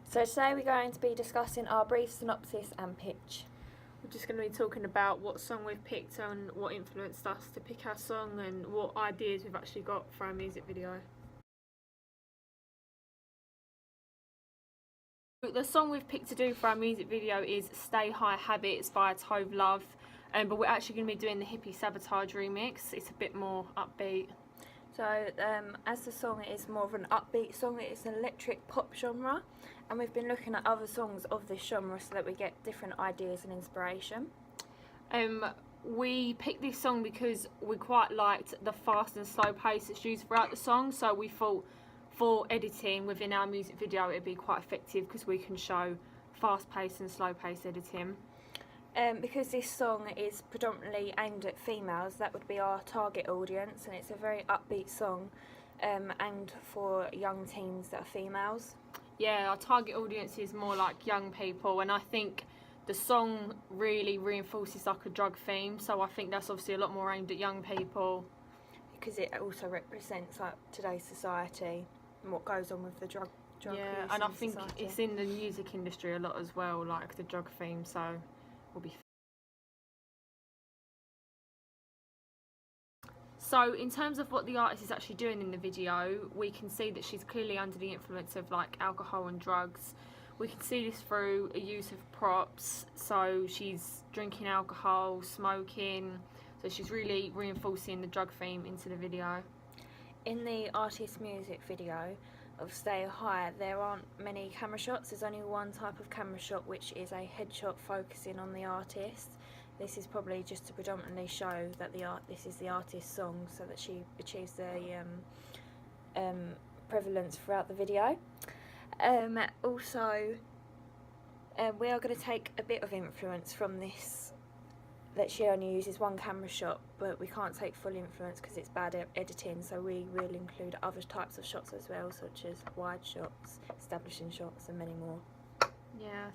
So today we're going to be discussing our brief synopsis and pitch. We're just going to be talking about what song we've picked and what influenced us to pick our song and what ideas we've actually got for our music video. The song we've picked to do for our music video is Stay High Habits by Tove Lo, but we're actually going to be doing the Hippie Sabotage remix. It's a bit more upbeat. So as the song is more of an upbeat song, it's an electric pop genre, and we've been looking at other songs of this genre so that we get different ideas and inspiration. We picked this song because we quite liked the fast and slow pace that's used throughout the song, so we thought for editing within our music video it'd be quite effective because we can show fast pace and slow pace editing. Because this song is predominantly aimed at females, that would be our target audience, and it's a very upbeat song aimed for young teens that are females. Yeah, our target audience is more like young people, and I think the song really reinforces like a drug theme, so I think that's obviously a lot more aimed at young people. Because it also represents like today's society and what goes on with the drug yeah, use and I in think society. it's in the music industry a lot as well, like the drug theme, so we'll be. So in terms of what the artist is actually doing in the video, we can see that she's clearly under the influence of like alcohol and drugs. We can see this through a use of props, so she's drinking alcohol, smoking, so she's really reinforcing the drug theme into the video. In the artist music video of Stay High, there aren't many camera shots. There's only one type of camera shot, which is a headshot focusing on the artist. This is probably just to predominantly show that this is the artist's song, so that she achieves the prevalence throughout the video. Also, we are going to take a bit of influence from this, that she only uses one camera shot, but we can't take full influence because it's bad editing, so we will include other types of shots as well, such as wide shots, establishing shots, and many more. Yeah.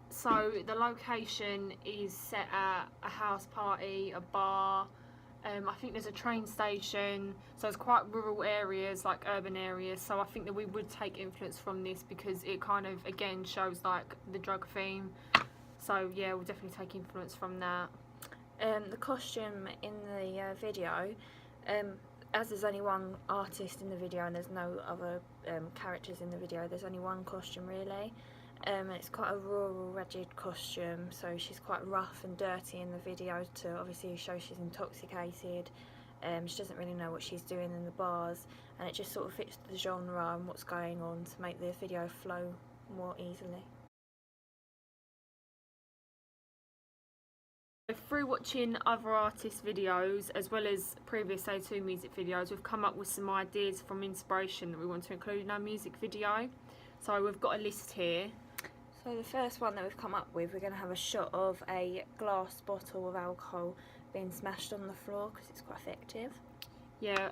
So the location is set at a house party, a bar, I think there's a train station, so it's quite rural areas, like urban areas, so I think that we would take influence from this because it kind of, again, shows like the drug theme. So yeah, we'll definitely take influence from that. The costume in the video, as there's only one artist in the video and there's no other characters in the video, there's only one costume really. It's quite a rural, rugged costume, so she's quite rough and dirty in the video to obviously show she's intoxicated. She doesn't really know what she's doing in the bars, and it just sort of fits the genre and what's going on to make the video flow more easily. Through watching other artists' videos as well as previous A2 music videos, we've come up with some ideas from inspiration that we want to include in our music video. So we've got a list here. So the first one that we've come up with, we're going to have a shot of a glass bottle of alcohol being smashed on the floor because it's quite effective. Yeah,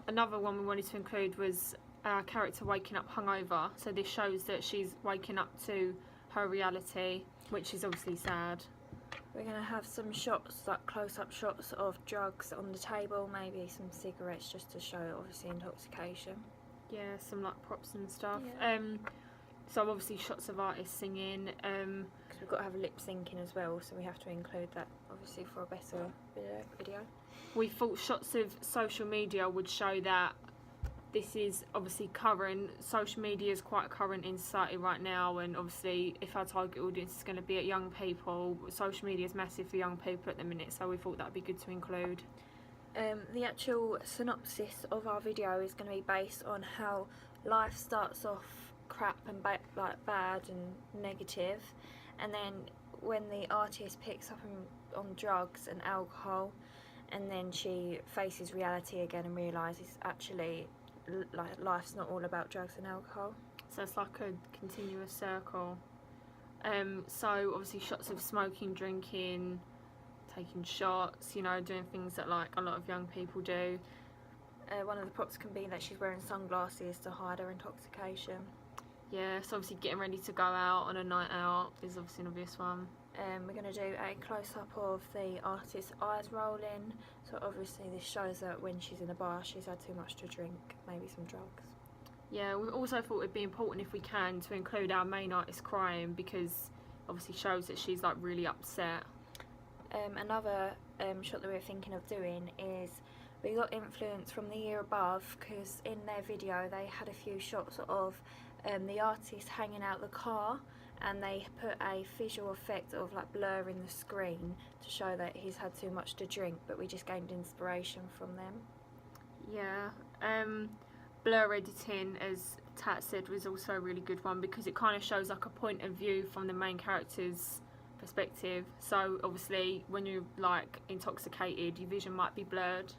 another one we wanted to include was our character waking up hungover. So this shows that she's waking up to her reality, which is obviously sad. We're going to have some shots, like close-up shots of drugs on the table, maybe some cigarettes just to show obviously intoxication. Yeah, some like props and stuff. Yeah. So obviously shots of artists singing. Because we've got to have lip syncing as well, so we have to include that obviously for a better video. We thought shots of social media would show that this is obviously current. Social media is quite current in society right now, and obviously if our target audience is going to be at young people, social media is massive for young people at the minute, so we thought that would be good to include. The actual synopsis of our video is going to be based on how life starts off crap and bad and negative, and then when the artist picks up on drugs and alcohol, and then she faces reality again and realises actually like life's not all about drugs and alcohol. So it's like a continuous circle. So obviously shots of smoking, drinking, taking shots, you know, doing things that like a lot of young people do. One of the props can be that she's wearing sunglasses to hide her intoxication. Yeah, so obviously getting ready to go out on a night out is obviously an obvious one. We're going to do a close-up of the artist's eyes rolling, so obviously this shows that when she's in a bar she's had too much to drink, maybe some drugs. Yeah, we also thought it'd be important if we can to include our main artist crying, because obviously shows that she's like really upset. Another shot that we were thinking of doing is we got influence from the year above, because in their video they had a few shots of the artist hanging out the car, and they put a visual effect of like blur in the screen to show that he's had too much to drink, but we just gained inspiration from them. Yeah, blur editing, as Tat said, was also a really good one, because it kind of shows like a point of view from the main character's perspective. So obviously when you're like intoxicated, your vision might be blurred.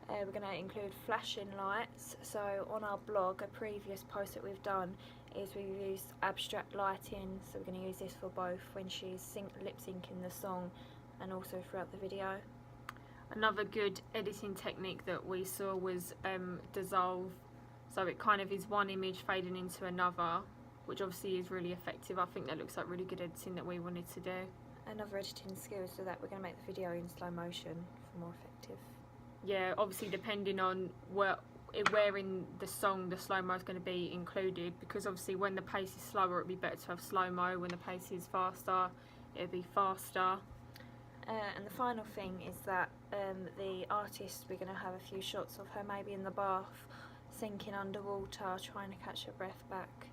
We're going to include flashing lights. So on our blog, a previous post that we've done is we've used abstract lighting. So we're going to use this for both when she's lip syncing the song and also throughout the video. Another good editing technique that we saw was dissolve. So it kind of is one image fading into another, which obviously is really effective. I think that looks like really good editing that we wanted to do. Another editing skill so that we're going to make the video in slow motion for more effective. Yeah, obviously depending on where in the song the slow-mo is going to be included, because obviously when the pace is slower it'd be better to have slow-mo, when the pace is faster it'd be faster. And the final thing is that the artist, we're going to have a few shots of her maybe in the bath, sinking underwater, trying to catch her breath back.